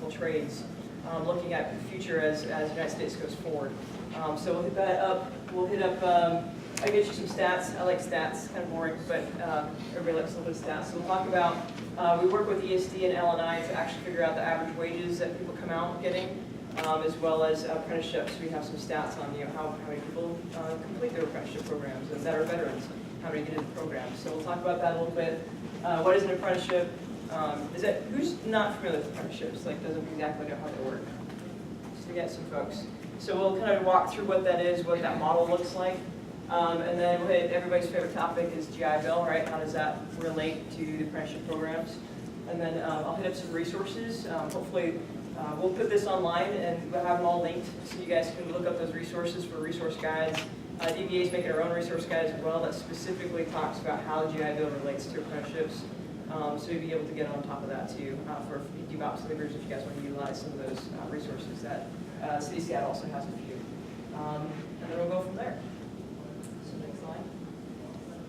technical trades, looking at the future as the United States goes forward. So we'll hit that up. We'll hit up, I'll get you some stats. I like stats, kind of boring, but everybody likes a little bit of stats. So we'll talk about, we work with ESD and L&I to actually figure out the average wages that people come out getting, as well as apprenticeships. We have some stats on how many people complete their apprenticeship programs and that are veterans, how many get into programs. So we'll talk about that a little bit. What is an apprenticeship? Who's not familiar with apprenticeships, like doesn't exactly know how they work? Just to get some folks. So we'll kind of walk through what that is, what that model looks like. And then we'll hit everybody's favorite topic is GI Bill, right? How does that relate to the apprenticeship programs? And then I'll hit up some resources. Hopefully we'll put this online and we'll have them all linked so you guys can look up those resources for resource guides. DBA is making our own resource guides as well that specifically talks about how the GI Bill relates to apprenticeships. So you'll be able to get on top of that too for DBOPS leaders if you guys want to utilize some of those resources that City of Seattle also has a few. And then we'll go from there. So next slide.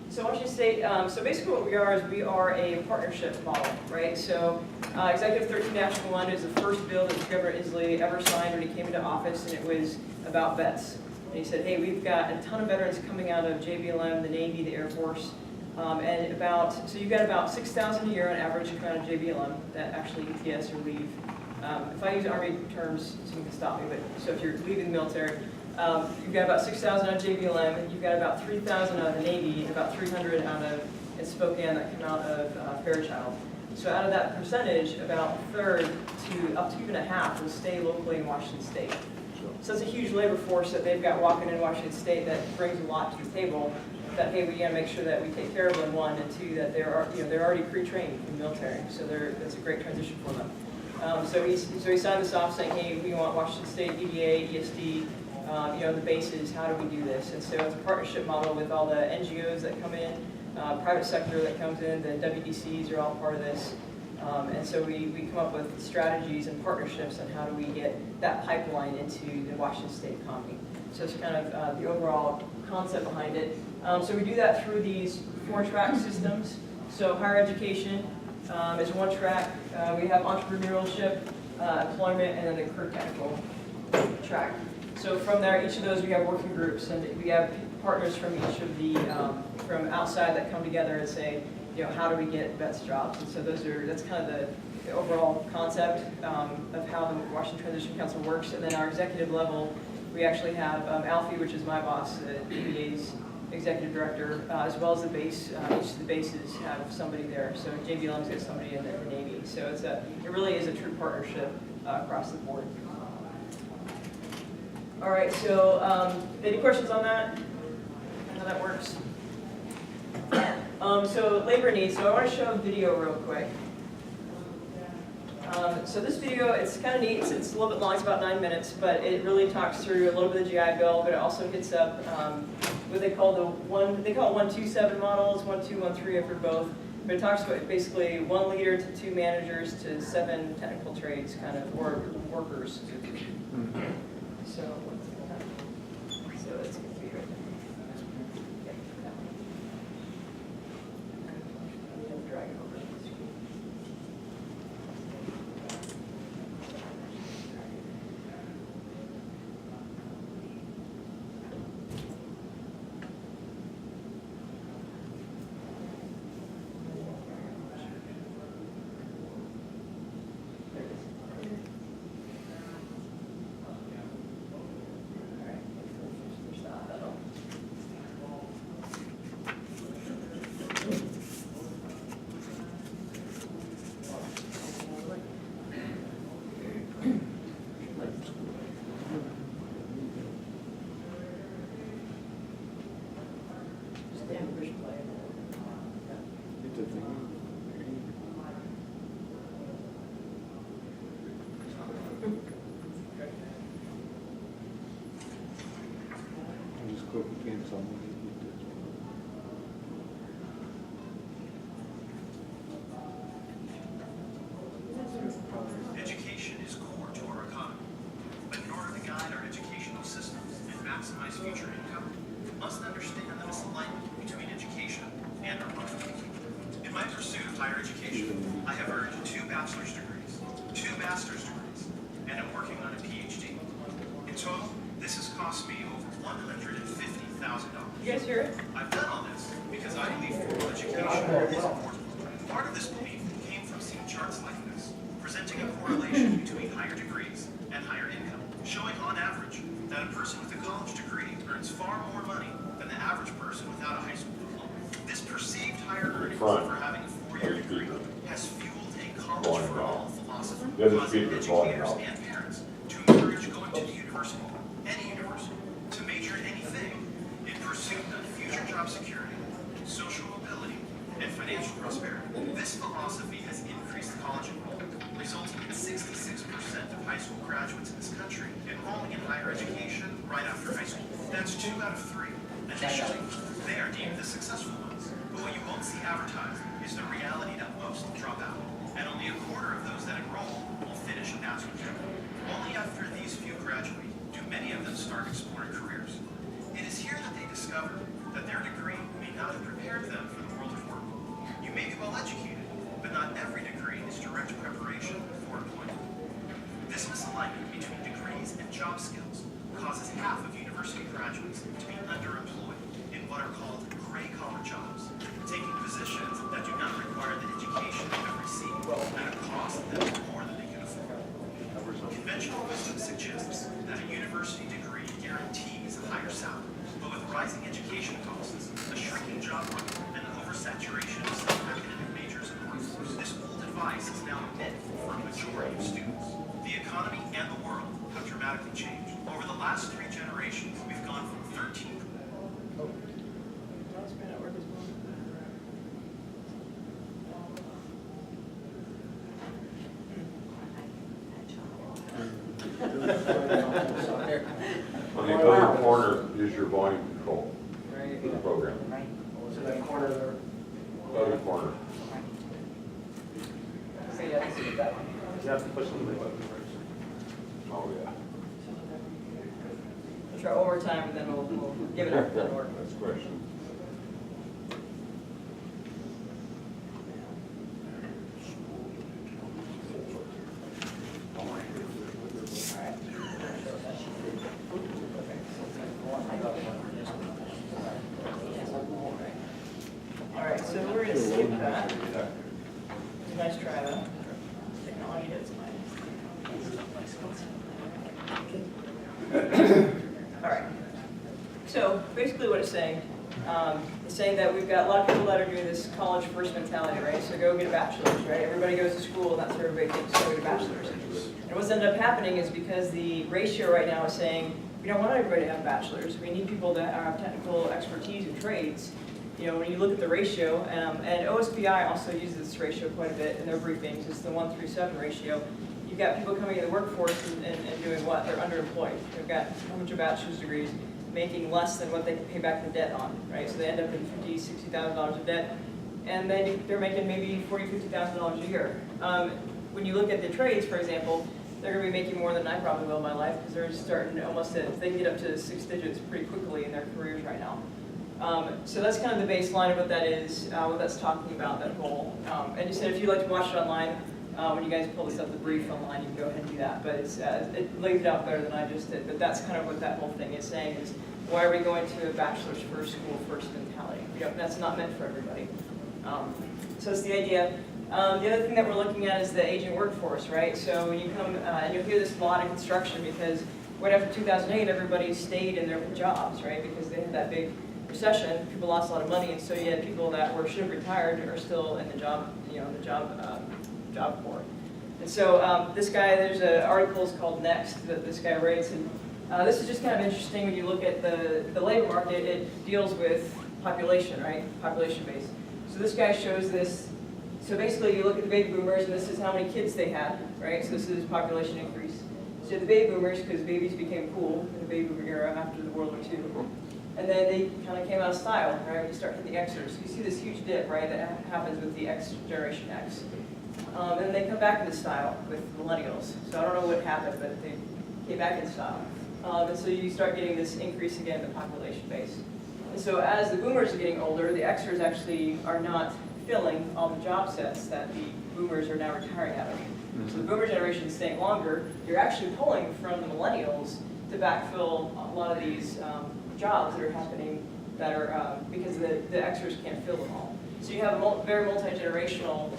So I want you to say, so basically what we are is we are a partnership model, right? So Executive 13-1 is the first bill that Governor Inslee ever signed when he came into office, and it was about vets. And he said, hey, we've got a ton of veterans coming out of JBLM, the Navy, the Air Force, so you've got about 6,000 a year on average come out of JBLM that actually ETS or leave. If I use Army terms, someone can stop me, but so if you're leaving the military, you've got about 6,000 out of JBLM, you've got about 3,000 out of the Navy, and about 300 out of Spokane that come out of Fairchild. So out of that percentage, about a third to up to even a half will stay locally in Washington State. So it's a huge labor force that they've got walking in Washington State that brings a lot to the table. That hey, we got to make sure that we take care of them, one, and two, that they're already pre-trained in the military, so that's a great transition for them. So he signed this off saying, hey, we want Washington State, EDA, ESD, the bases. How do we do this? And so it's a partnership model with all the NGOs that come in, private sector that comes in, the WDCs are all part of this. And so we come up with strategies and partnerships on how do we get that pipeline into the Washington State economy. So it's kind of the overall concept behind it. So we do that through these 4-track systems. So higher education is one track. We have entrepreneurship, employment, and then the career technical track. So from there, each of those we have working groups, and we have partners from each of the from outside that come together and say, how do we get vets jobs? And so that's kind of the overall concept of how the Washington Transition Council works. And then our executive level, we actually have Alfie, which is my boss, DBA's executive director, as well as the base. Each of the bases have somebody there. So JBLM's got somebody in the Navy. So it really is a true partnership across the board. All right, so any questions on that? How that works? So labor needs. So I want to show a video real quick. So this video, it's kind of neat. It's a little bit long. It's about 9 minutes, but it really talks through a little bit of the GI Bill, but it also hits up what they call it 1-2-7 models, 1-2-1-3 after both. But it talks about basically 1 leader to 2 managers to 7 technical trades, kind of, or workers. So it's going to be right there. Yeah, drag it over. Education is core to our economy, but in order to guide our educational systems and maximize future income, we must understand the misalignment between education and our money. In my pursuit of higher education, I have earned 2 bachelor's degrees, 2 master's degrees, Let's hear it. I've done all this because I believe formal education is important. Part of this belief came from seeing charts like this, presenting a correlation between higher degrees and higher income, showing on average that a person with a college degree earns far more money than the average person without a high school diploma. This perceived higher earnings for having a four-year degree has fueled a college for all philosophy, causing educators and parents to encourage going to the university, any university, to major in anything in pursuit of future job security, social mobility, and financial prosperity. This philosophy has increased college enrollment, resulting in 66% of high school graduates in this country enrolling in higher education right after high school. That's 2 out of 3. Initially, they are deemed the successful ones. But what you won't see advertised is the reality that most drop out, and only a quarter of those that enroll will finish a master's degree. Only after these few graduate do many of them start exploring careers. It is here that they discover that their degree may not have prepared them for the world of work. You may be well educated, but not every degree is direct preparation for employment. This misalignment between degrees and job skills causes half of university graduates to be underemployed in what are called gray-collar jobs, taking positions that do not require the education they have received at a cost that is more than they can afford. Conventional wisdom suggests that a university degree guarantees a higher salary, but with rising education costs, a shrinking job market, and the oversaturation of some academic majors and courses, this old advice is now myth for a majority of students. The economy and the world have dramatically changed. Over the last 3 generations, we've gone from 13. On the other corner is your volume control for the program. So that corner there. Other corner. So yeah, this is that one. You have to push the button first. Oh, yeah. We'll try one more time, and then we'll give it up. That'll work. Next question. All right, so we're going to skip that. Nice try, though. Technology is All right. So basically what it's saying, that we've got a lot of people that are doing this college first mentality, right? So go get a bachelor's, right? Everybody goes to school, and that's what everybody thinks, go get a bachelor's. And what's ended up happening is because the ratio right now is saying, we don't want everybody to have a bachelor's. We need people that have technical expertise in trades. You know, when you look at the ratio, and OSPI also uses this ratio quite a bit in their briefings, it's the 1-3-7 ratio. You've got people coming into the workforce and doing what? They're underemployed. They've got a bunch of bachelor's degrees, making less than what they can pay back the debt on, right? So they end up in $50,000, $60,000 of debt, and they're making maybe $40,000, $50,000 a year. When you look at the trades, for example, they're going to be making more than I probably will in my life, because they're starting almost at, they can get up to 6 digits pretty quickly in their careers right now. So that's kind of the baseline of what that is, what that's talking about, that goal. And you said if you'd like to watch it online, when you guys pull this up, the brief online, you can go ahead and do that. But it lays it out better than I just did. But that's kind of what that whole thing is saying is, why are we going to a bachelor's first, school first mentality? You know, that's not meant for everybody. So it's the idea. The other thing that we're looking at is the aging workforce, right? So when you come, and you'll hear this a lot in construction, because right after 2008, everybody stayed in their jobs, right? Because they had that big recession, people lost a lot of money, and so you had people that should have retired are still in the job, job corps. And so this guy, there's an article called Next that this guy writes, and this is just kind of interesting when you look at the labor market. It deals with population, right? Population base. So this guy shows this. So basically, you look at the baby boomers, and this is how many kids they had, right? So this is population increase. So the baby boomers, because babies became cool in the baby boomer era after the World War II. And then they kind of came out of style, right? When you start hitting the Xers. You see this huge dip, right, that happens with the X, Generation X. And they come back into style with millennials. So I don't know what happened, but they came back in style. And so you start getting this increase again in the population base. And so as the boomers are getting older, the Xers actually are not filling all the job sets that the boomers are now retiring out of. So the boomer generation is staying longer. You're actually pulling from the millennials to backfill a lot of these jobs that are happening that are, because the extras can't fill them all. So you have a very multi-generational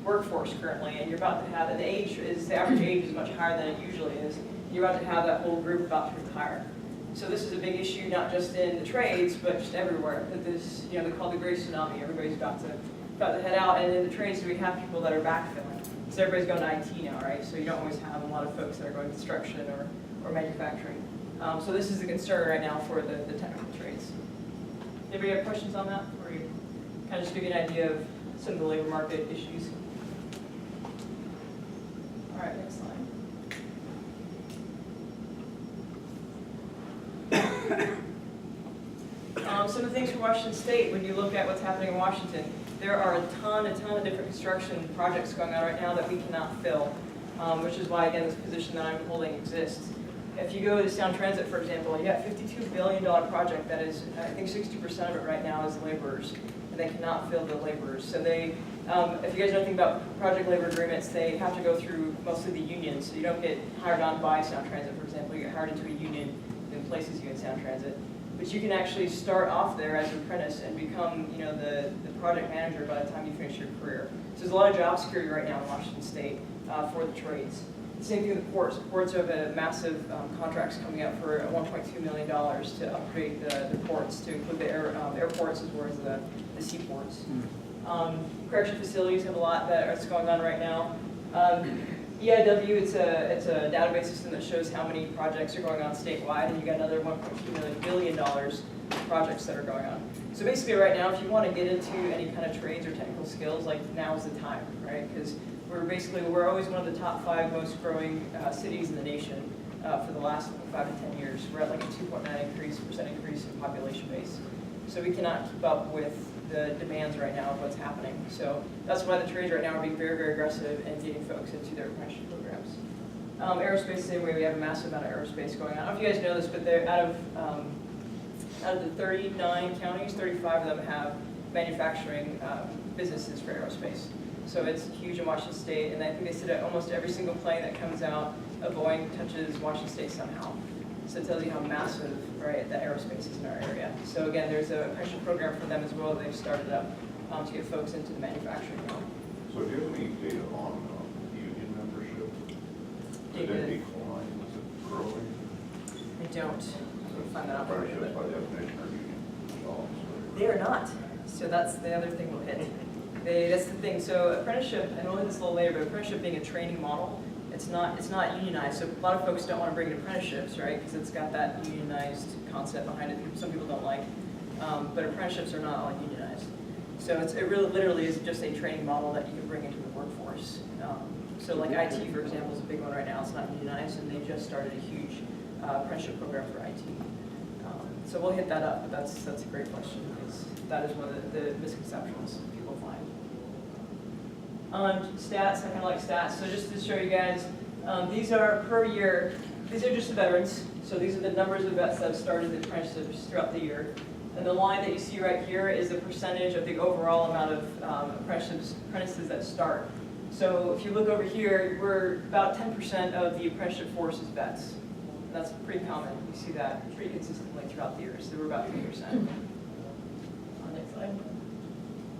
workforce currently, and you're about to have, and the average age is much higher than it usually is. You're about to have that whole group about to retire. So this is a big issue, not just in the trades, but just everywhere. That this, you know, they call the Great Tsunami. Everybody's about to head out, and in the trades, we have people that are backfilling. So everybody's going to IT now, right? So you don't always have a lot of folks that are going to construction or manufacturing. So this is the concern right now for the technical trades. Anybody have questions on that? Or you kind of just give you an idea of some of the labor market issues? All right, next slide. Some of the things for Washington State, when you look at what's happening in Washington, there are a ton of different construction projects going on right now that we cannot fill, which is why, again, this position that I'm holding exists. If you go to Sound Transit, for example, you got a $52 billion project that is, I think 60% of it right now is laborers, and they cannot fill the laborers. So they, if you guys know anything about project labor agreements, they have to go through mostly the unions. So you don't get hired on by Sound Transit, for example, you get hired into a union that places you in Sound Transit. But you can actually start off there as an apprentice and become, you know, the project manager by the time you finish your career. So there's a lot of job security right now in Washington State for the trades. The same thing with the ports. The ports have a massive contracts coming up for $1.2 million to upgrade the ports to include the airports as well as the seaports. Correction facilities have a lot that's going on right now. EIW, it's a database system that shows how many projects are going on statewide, and you got another $1.2 billion projects that are going on. So basically right now, if you want to get into any kind of trades or technical skills, like now's the time, right? Because we're always one of the top 5 most growing cities in the nation for the last 5 to 10 years. We're at like a 2.9% increase in population base. So we cannot keep up with the demands right now of what's happening. So that's why the trades right now are being very, very aggressive and getting folks into their apprenticeship programs. Aerospace, same way, we have a massive amount of aerospace going on. I don't know if you guys know this, but they're out of the 39 counties, 35 of them have manufacturing businesses for aerospace. So it's huge in Washington State, and I think they said that almost every single plane that comes out of Boeing touches Washington State somehow. So it tells you how massive, right, that aerospace is in our area. So again, there's an apprenticeship program for them as well. They've started up to get folks into the manufacturing realm. So do you have any data on union membership? Did it decline? Was it growing? I don't. I'll find that out for you. Apprenticeships by definition are union jobs. They are not. So that's the other thing we'll hit. That's the thing. So apprenticeship, and we'll hit this a little later, but apprenticeship being a training model, it's not unionized. So a lot of folks don't want to bring in apprenticeships, right? Because it's got that unionized concept behind it. Some people don't like. But apprenticeships are not all unionized. So it really literally is just a training model that you can bring into the workforce. So like IT, for example, is a big one right now. It's not unionized, and they just started a huge apprenticeship program for IT. So we'll hit that up, but that's a great question, because that is one of the misconceptions people find. Stats, I kind of like stats. So just to show you guys, these are per year. These are just the veterans. So these are the numbers of vets that have started the apprenticeships throughout the year. And the line that you see right here is the percentage of the overall amount of apprentices that start. So if you look over here, we're about 10% of the apprenticeship force is vets. That's pretty common. You see that pretty consistently throughout the years. So we're about 3%. On next slide.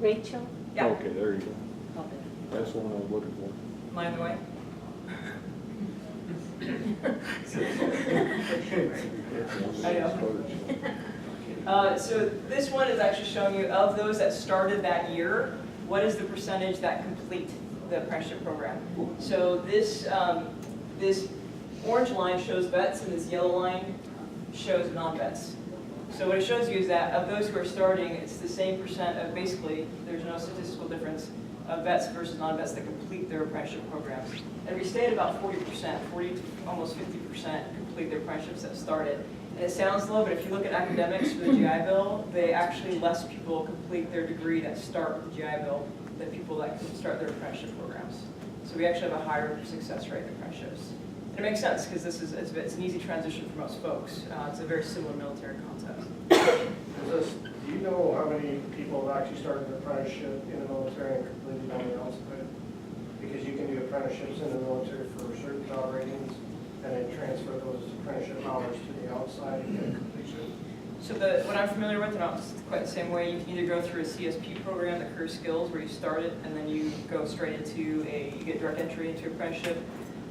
Rachel? Yeah. Okay, there you go. That's the one I was looking for. Am I in the way? I know. So this one is actually showing you, of those that started that year, what is the percentage that complete the apprenticeship program. So this orange line shows vets, and this yellow line shows non-vets. So what it shows you is that of those who are starting, it's the same percent of, basically, there's no statistical difference of vets versus non-vets that complete their apprenticeship programs. And we stay at about 40%, 40 to almost 50% complete their apprenticeships that started. And it sounds low, but if you look at academics for the GI Bill, less people complete their degree that start with the GI Bill than people that can start their apprenticeship programs. So we actually have a higher success rate in apprenticeships. And it makes sense, because it's an easy transition for most folks. It's a very similar military concept. Do you know how many people have actually started an apprenticeship in the military and completed on the outside? Because you can do apprenticeships in the military for certain job ratings and then transfer those apprenticeship hours to the outside and get a completion. So what I'm familiar with, and it's quite the same way, you can either go through a CSP program, the Career Skills, where you start it, and then you go straight into you get direct entry into apprenticeship,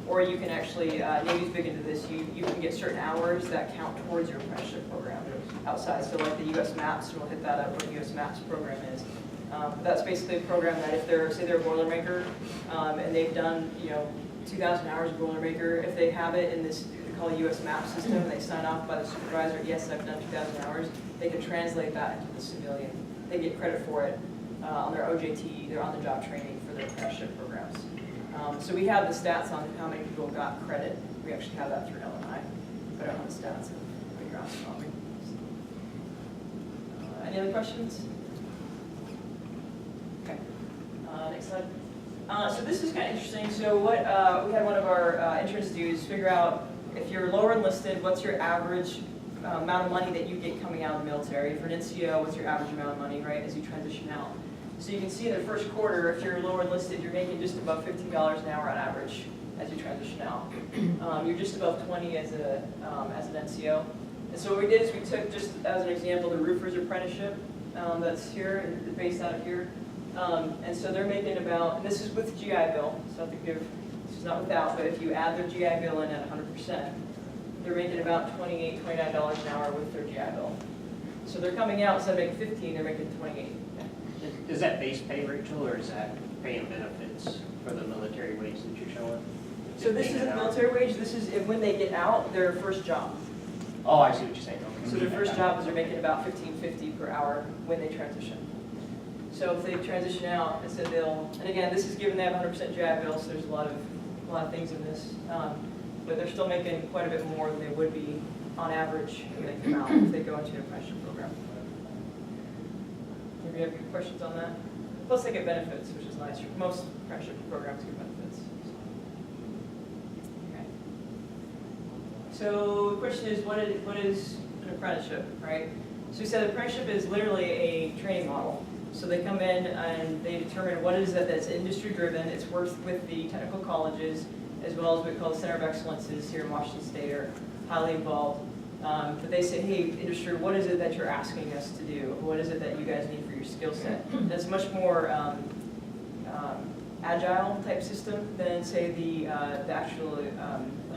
or you can actually, Navy's big into this, you can get certain hours that count towards your apprenticeship program outside. So like the US MAPS, and we'll hit that up, what the US MAPS program is. That's basically a program that if they're, say they're a Boilermaker, and they've done, 2,000 hours of Boilermaker, if they have it in this, they call it US MAP system, and they sign off by the supervisor, yes, I've done 2,000 hours, they can translate that into the civilian. They get credit for it on their OJT, their on-the-job training for their apprenticeship programs. So we have the stats on how many people got credit. We actually have that through L&I, but I don't have the stats of your on me. Any other questions? Okay, next slide. So this is kind of interesting. So what we had one of our interns do is figure out if you're lower enlisted, what's your average amount of money that you get coming out of the military. For an NCO, what's your average amount of money, right, as you transition out? So you can see in the first quarter, if you're lower enlisted, you're making just above $15 an hour on average as you transition out. You're just above 20 as an NCO. And so what we did is we took, just as an example, the roofer's apprenticeship that's here, based out of here. And so they're making about, and this is with GI Bill, so I think this is not without, but if you add their GI Bill in at 100%, they're making about $28, $29 an hour with their GI Bill. So they're coming out, instead of making 15, they're making 28. Is that base pay, Rachel, or is that pay and benefits for the military wage that you're showing? So this is a military wage, this is when they get out, their first job. Oh, I see what you're saying. Okay. So their first job is they're making about $15.50 per hour when they transition. So if they transition out, it said they'll, and again, this is given they have 100% GI Bill, so there's a lot of things in this. But they're still making quite a bit more than they would be on average when they come out if they go into an apprenticeship program. Do you have any questions on that? Plus they get benefits, which is nice. Most apprenticeship programs get benefits. Okay. So the question is, what is an apprenticeship, right? So we said apprenticeship is literally a training model. So they come in and they determine what is it that's industry driven. It's worked with the technical colleges as well as what we call the Center of Excellences here in Washington State are highly involved. But they say, hey, industry, what is it that you're asking us to do? What is it that you guys need for your skill set? That's a much more agile type system than, say, the actual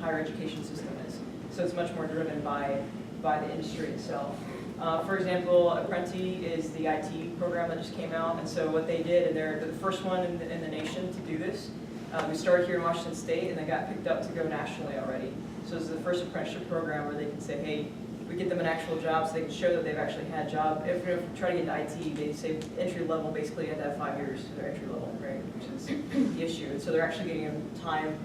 higher education system is. So it's much more driven by the industry itself. For example, Apprenti is the IT program that just came out, and so what they did, and they're the first one in the nation to do this. We started here in Washington State, and they got picked up to go nationally already. So this is the first apprenticeship program where they can say, hey, we get them an actual job so they can show that they've actually had a job. If we try to get into IT, they say entry level, basically you have to have 5 years to their entry level, right, which is the issue. And so they're actually getting them time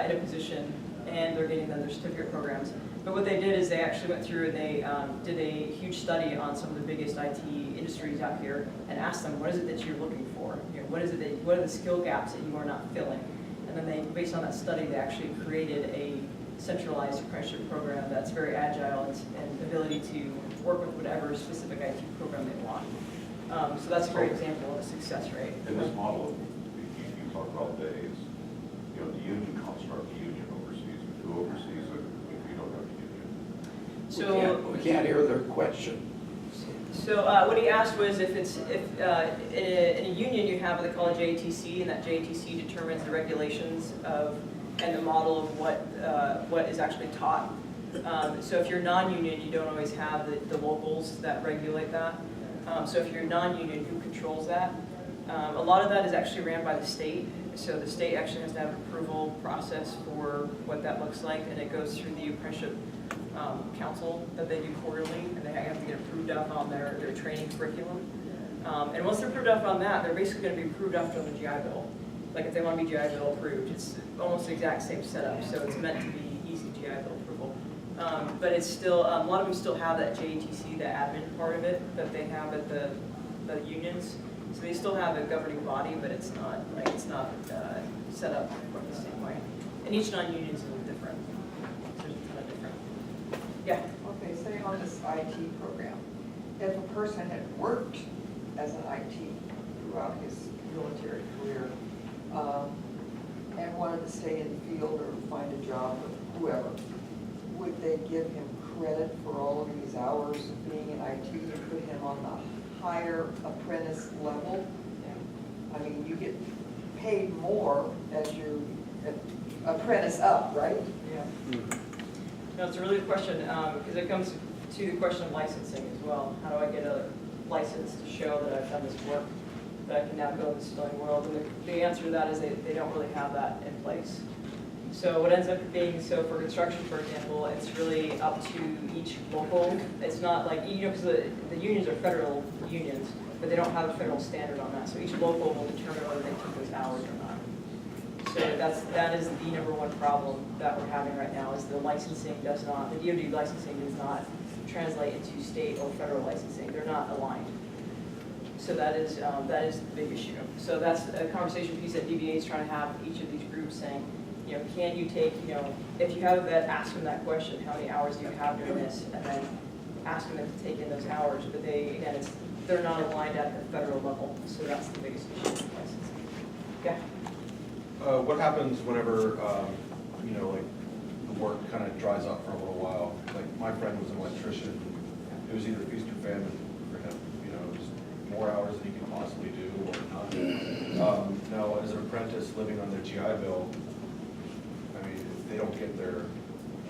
in a position, and they're getting them their certificate programs. But what they did is they actually went through and they did a huge study on some of the biggest IT industries out here and asked them, what is it that you're looking for? What are the skill gaps that you are not filling? And then they, based on that study, they actually created a centralized apprenticeship program that's very agile and ability to work with whatever specific IT program they want. So that's a great example of a success rate. In this model, you talk about days, the union construct, the union oversees, who oversees it if you don't have a union? We can't hear their question. So what he asked was if in a union you have what they call a JATC, and that JATC determines the regulations of and the model of what is actually taught. So if you're non-union, you don't always have the locals that regulate that. So if you're non-union, who controls that? A lot of that is actually ran by the state. So the state actually has to have an approval process for what that looks like, and it goes through the apprenticeship council that they do quarterly, and they have to get approved up on their training curriculum. And once they're approved up on that, they're basically going to be approved after on the GI Bill. Like if they want to be GI Bill approved, it's almost the exact same setup, so it's meant to be easy GI Bill approval. But it's still, a lot of them still have that JATC, the admin part of it, that they have at the unions. So they still have a governing body, but it's not set up quite the same way. And each non-union is a little different. So there's a ton of different. Yeah. Okay, say on this IT program, if a person had worked as an IT throughout his military career and wanted to stay in the field or find a job with whoever, would they give him credit for all of these hours of being in IT and put him on the higher apprentice level. I mean, you get paid more as you apprentice up, right? Yeah. No, it's a really good question, because it comes to the question of licensing as well. How do I get a license to show that I've done this work, that I can now go in the civilian world? And the answer to that is they don't really have that in place. So what ends up being, so for construction, for example, it's really up to each local. It's not like, you know, because the unions are federal unions, but they don't have a federal standard on that. So each local will determine whether they take those hours or not. So that is the number one problem that we're having right now, is the licensing does not, the DoD licensing does not translate into state or federal licensing. They're not aligned. So that is the big issue. So that's a conversation piece that DBA is trying to have with each of these groups, saying, you know, can you take, you know, if you have that, ask them that question, how many hours do you have doing this, and then asking them to take in those hours. But they, again, they're not aligned at the federal level, so that's the biggest issue with licensing. Yeah. What happens whenever, you know, like, the work kind of dries up for a little while? Like, my friend was an electrician. It was either feast or famine for him, you know, just more hours than he could possibly do or not. Now, as an apprentice living on their GI Bill, I mean, if they don't get their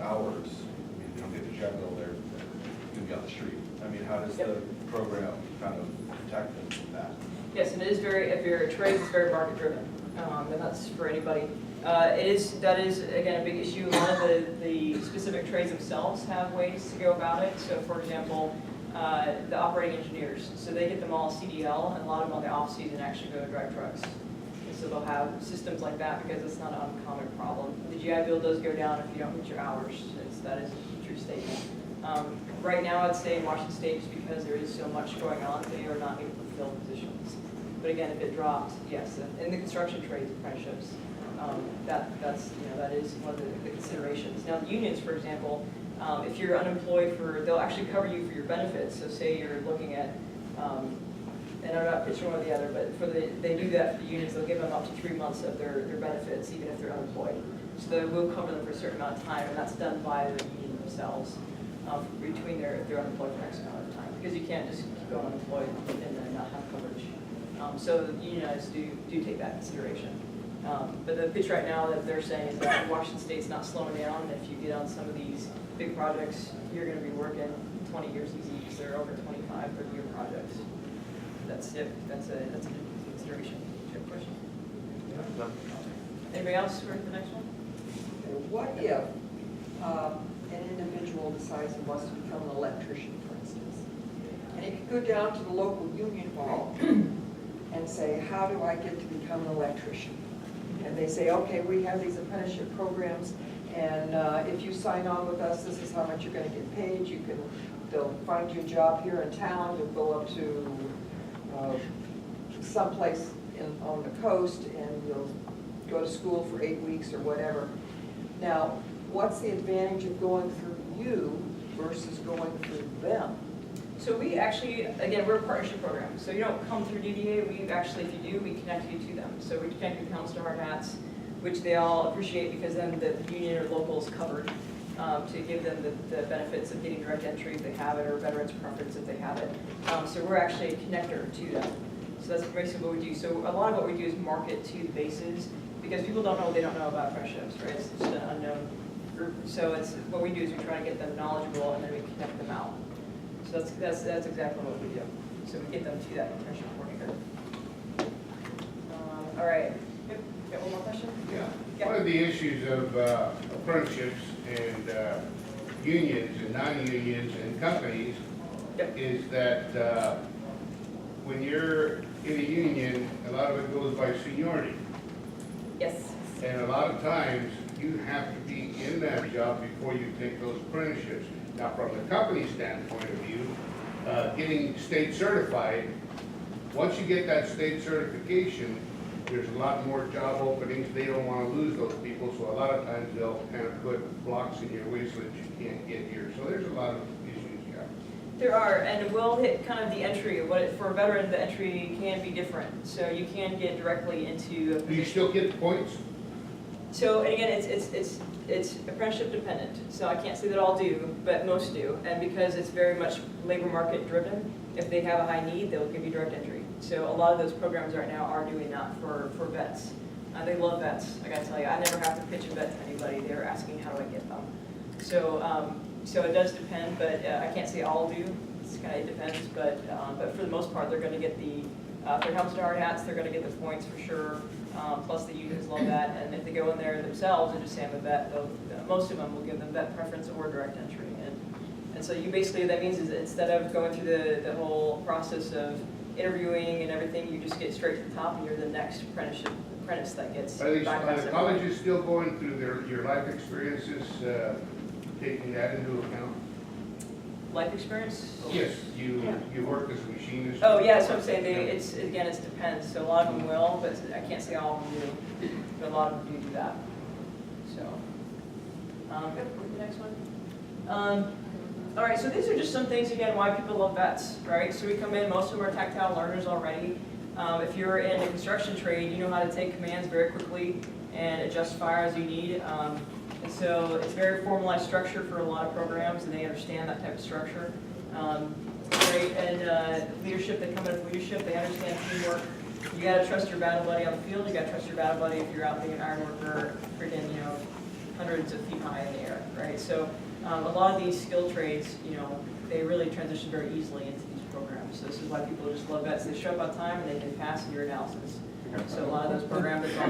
hours, I mean, they don't get the GI Bill, they're going to be on the street. I mean, how does the program kind of protect them from that? Yes, and it is very, if you're a trade, it's very market driven, and that's for anybody. That is, again, a big issue. A lot of the specific trades themselves have ways to go about it. So for example, the operating engineers, so they get them all CDL, and a lot of them on the off season actually go drive trucks. And so they'll have systems like that because it's not an uncommon problem. The GI Bill does go down if you don't meet your hours. That is a true statement. Right now, I'd say in Washington State, just because there is so much going on, they are not able to fill positions. But again, if it dropped, yes, in the construction trades, apprenticeships, that's, you know, that is one of the considerations. Now, the unions, for example, if you're unemployed they'll actually cover you for your benefits. So say you're looking at, and I'm not pitching one or the other, but they do that for the unions. They'll give them up to 3 months of their benefits, even if they're unemployed. So they will cover them for a certain amount of time, and that's done by the union themselves between if they're unemployed for X amount of time, because you can't just keep going unemployed and then not have coverage. So the unionists do take that consideration. But the pitch right now that they're saying is that Washington State's not slowing down. If you get on some of these big projects, you're going to be working 20 years easy, because they're over 25, 30-year projects. That's a consideration. Do you have a question? No. Anybody else for the next one? Okay, what if an individual decides he wants to become an electrician, for instance? And he could go down to the local union hall and say, how do I get to become an electrician? And they say, okay, we have these apprenticeship programs, and if you sign on with us, this is how much you're going to get paid. They'll find you a job here in town. You'll go up to someplace on the coast, and you'll go to school for 8 weeks or whatever. Now, what's the advantage of going through you versus going through them? So we actually, again, we're a partnership program. So you don't come through DDA. We actually, if you do, we connect you to them. So we connect you to Council to Hard Hats, which they all appreciate, because then the union or local is covered to give them the benefits of getting direct entry if they have it, or veterans preference if they have it. So we're actually a connector to them. So that's basically what we do. So a lot of what we do is market to the bases, because people don't know what they don't know about apprenticeships, right? It's just an unknown group. So what we do is we try to get them knowledgeable, and then we connect them out. So that's exactly what we do. So we get them to that apprenticeship coordinator. All right. Yep. Got one more question? Yeah. One of the issues of apprenticeships and unions and non-unions and companies is that when you're in a union, a lot of it goes by seniority. Yes. And a lot of times, you have to be in that job before you take those apprenticeships. Now, from the company standpoint of view, getting state certified, once you get that state certification, there's a lot more job openings. They don't want to lose those people, so a lot of times they'll kind of put blocks in your way so that you can't get here. So there's a lot of issues, yeah. There are, and we'll hit kind of the entry. For a veteran, the entry can be different. So you can get directly into a position. Do you still get the points? So, and again, it's apprenticeship dependent, so I can't say that all do, but most do. And because it's very much labor market driven, if they have a high need, they'll give you direct entry. So a lot of those programs right now are doing that for vets. They love vets, I gotta tell you. I never have to pitch a vet to anybody. They're asking, how do I get them? So, so it does depend, but I can't say all do. It's kind of, it depends, but for the most part, they're gonna get the, if they're helmets and hard hats, they're gonna get the points for sure. Plus the unions love that, and if they go in there themselves and just say I'm a vet, most of them will give them vet preference or direct entry. And so you basically, that means is that instead of going through the whole process of interviewing and everything, you just get straight to the top and you're the next apprentice that gets Are the bypassed. colleges still going through your life experiences, taking that into account? Life experience? Yes, you work as a machinist. Oh, yeah, that's what I'm saying. It depends. So a lot of them will, but I can't say all of them do. But a lot of them do that. So, good. The next one. All right, so these are just some things, again, why people love vets, right? So we come in, most of them are tactile learners already. If you're in a construction trade, you know how to take commands very quickly and adjust fire as you need. And so it's very formalized structure for a lot of programs, and they understand that type of structure. Great, and leadership, they come in with leadership, they understand teamwork. You gotta trust your battle buddy on the field, you gotta trust your battle buddy if you're out being an iron worker, freaking, hundreds of feet high in the air, right? So a lot of these skill trades, they really transition very easily into these programs. So this is why people just love vets. They show up on time and they can pass your analysis. So a lot of those programs are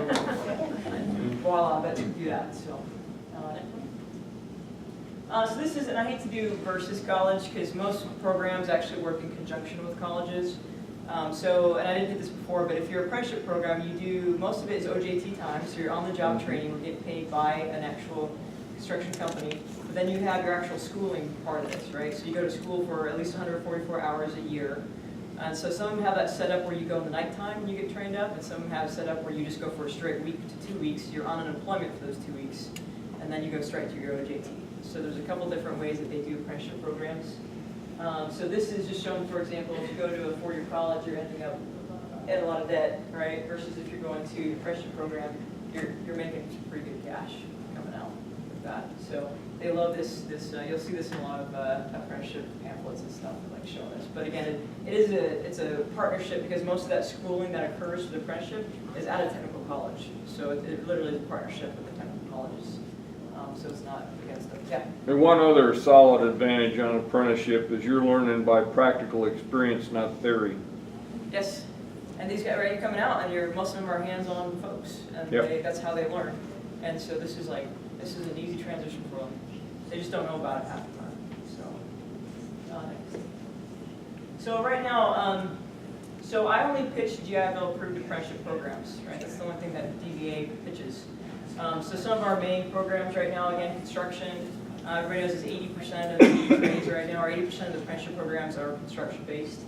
and voila, vets can do that. So, so this is, and I hate to do versus college because most programs actually work in conjunction with colleges. And I didn't do this before, but if you're an apprenticeship program, most of it is OJT time, so you're on the job training, you're getting paid by an actual construction company. But then you have your actual schooling part of this, right? So you go to school for at least 144 hours a year. And so some of them have that set up where you go in the nighttime and you get trained up, and some of them have set up where you just go for a straight week to 2 weeks. You're on unemployment for those 2 weeks, and then you go straight to your OJT. So there's a couple different ways that they do apprenticeship programs. So this is just showing, for example, if you go to a four-year college, you're ending up in a lot of debt, right? Versus if you're going to an apprenticeship program, you're making some pretty good cash coming out with that. So they love this. You'll see this in a lot of apprenticeship pamphlets and stuff like showing this. But again, it's a partnership because most of that schooling that occurs for the apprenticeship is at a technical college. So it literally is a partnership with the technical colleges. So it's not against them. Yeah. And one other solid advantage on apprenticeship is you're learning by practical experience, not theory. Yes. And these guys, right, you're coming out, and most of them are hands-on folks, and that's how they learn. And so this is an easy transition for them. They just don't know about it half the time. So right now, so I only pitch GIL approved apprenticeship programs, right? That's the only thing that DVA pitches. So some of our main programs right now, again, construction. Everybody knows is 80% of the trades right now, or 80% of the apprenticeship programs are construction-based.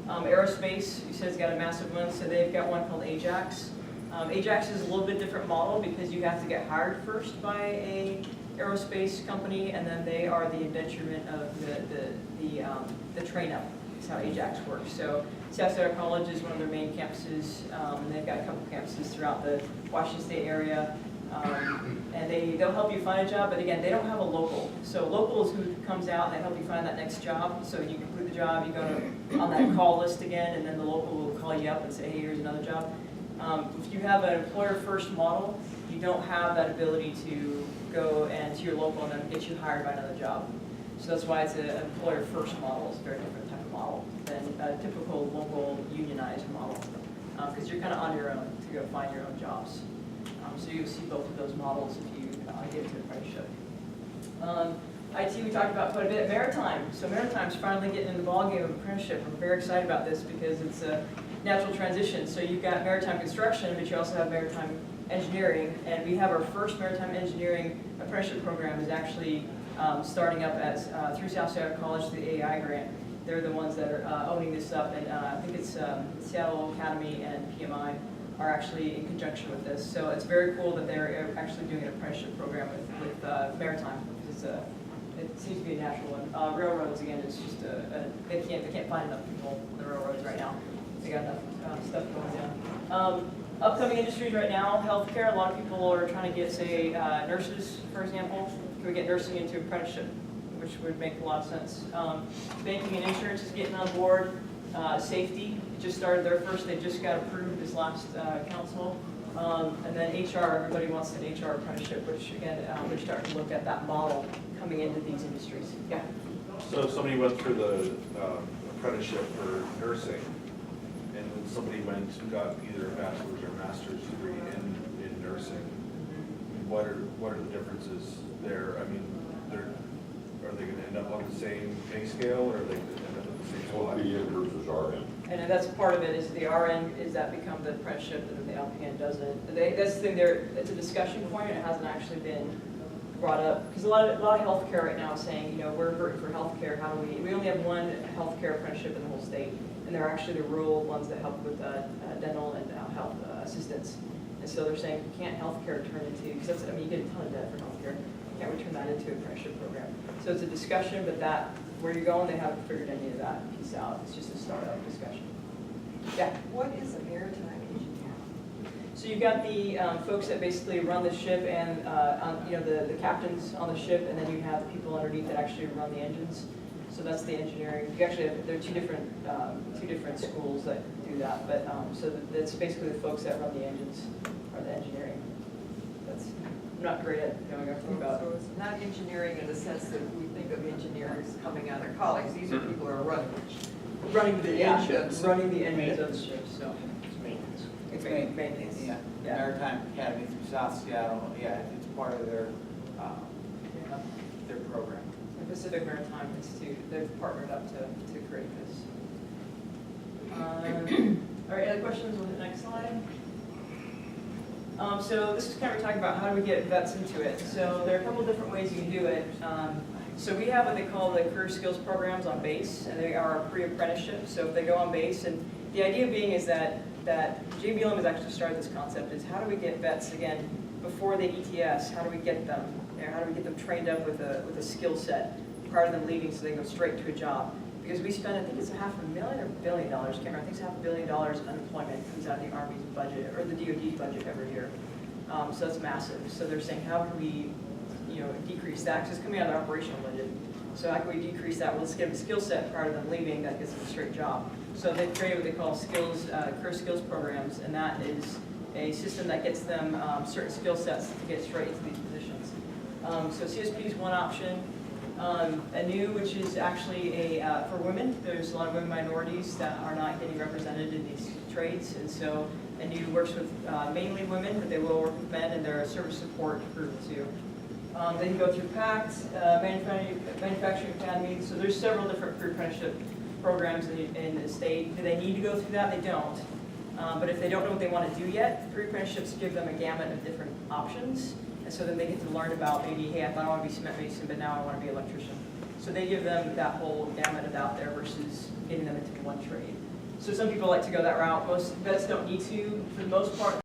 Aerospace, you said, has got a massive one, so they've got one called Ajax. Ajax is a little bit different model because you have to get hired first by a aerospace company, and then they are the indenturement of the train-up. That's how Ajax works. So South Sierra College is one of their main campuses, and they've got a couple campuses throughout the Washington State area. And they'll help you find a job, but again, they don't have a local. So local is who comes out and they help you find that next job. So you complete the job, you go on that call list again, and then the local will call you up and say, hey, here's another job. If you have an employer-first model, you don't have that ability to go and to your local and then get you hired by another job. So that's why it's an employer-first model. It's a very different type of model than a typical local unionized model, because you're kind of on your own to go find your own jobs. So you'll see both of those models if you get into apprenticeship. IT we talked about quite a bit. Maritime. So Maritime's finally getting in the ballgame of apprenticeship. I'm very excited about this because it's a natural transition. So you've got maritime construction, but you also have maritime engineering. And we have our first maritime engineering apprenticeship program is actually starting up through South Sierra College, the AI grant. They're the ones that are owning this up, and I think it's Seattle Academy and PMI are actually in conjunction with this. So it's very cool that they're actually doing an apprenticeship program with maritime. It seems to be a natural one. Railroads, again, it's just they can't find enough people on the railroads right now. They got enough stuff going on. Upcoming industries right now, healthcare, a lot of people are trying to get, say, nurses, for example. Can we get nursing into apprenticeship, which would make a lot of sense. Banking and insurance is getting on board. Safety just started their first, they just got approved this last council. And then HR, everybody wants an HR apprenticeship, which again, they're starting to look at that model coming into these industries. Yeah. So if somebody went through the apprenticeship for nursing, and then somebody went and got either a bachelor's or master's degree in nursing, what are the differences there? I mean, are they gonna end up on the same pay scale, or are they gonna end up at the same spot? LPN versus RN. And that's part of it, is the RN, is that become the apprenticeship, and then the LPN doesn't. That's the thing there, it's a discussion point, it hasn't actually been brought up. Because a lot of healthcare right now is saying, you know, we're hurting for healthcare, how do we only have one healthcare apprenticeship in the whole state, and they're actually the rural ones that help with dental and health assistance. And so they're saying, can't healthcare turn into, because that's, I mean, you get a ton of debt for healthcare, can't we turn that into an apprenticeship program? So it's a discussion, but that, where you're going, they haven't figured any of that piece out. It's just a startup discussion. Yeah? What is a maritime engineer? So you've got the folks that basically run the ship and, you know, the captains on the ship, and then you have the people underneath that actually run the engines. So that's the engineering. You actually have, there are two different schools that do that, but so that's basically the folks that run the engines are the engineering. That's, I'm not great at knowing everything about. So it's not engineering in the sense that we think of engineers coming out of college. These are people who are running the engines. Running the engines of the ship, so. It's maintenance. It's maintenance. Yeah, Yeah. Maritime Academy through South Seattle, yeah, it's part of their program. The Pacific Maritime Institute, they've partnered up to create this. All right, other questions on the next slide? So this is kind of talking about how do we get vets into it. So there are a couple different ways you can do it. So we have what they call the career skills programs on base, and they are pre-apprenticeship. So if they go on base, and the idea being is that JBLM has actually started this concept, is how do we get vets, again, before they ETS, how do we get them there? How do we get them trained up with a skill set prior to them leaving so they go straight to a job? Because we spend, I think it's $500,000 or $1 billion, can't remember, I think it's $500 million unemployment comes out of the Army's budget, or the DoD budget every year. So that's massive. So they're saying, how can we, you know, decrease that? Because it's coming out of the operational budget. So how can we decrease that? Well, let's give them a skill set prior to them leaving that gets them a straight job. So they create what they call career skills programs, and that is a system that gets them certain skill sets to get straight into these positions. So CSP is one option. A new, which is actually for women. There's a lot of women minorities that are not getting represented in these trades, and so a new works with mainly women, but they will work with men, and they're a service support group too. They can go through PACT, manufacturing academies. So there's several different pre-apprenticeship programs in the state. Do they need to go through that? They don't. But if they don't know what they want to do yet, pre-apprenticeships give them a gamut of different options. And so then they get to learn about maybe, hey, I thought I want to be cement mason, but now I want to be an electrician. So they give them that whole gamut of out there versus getting them into one trade. So some people like to go that route. Most vets don't need to, for the most part.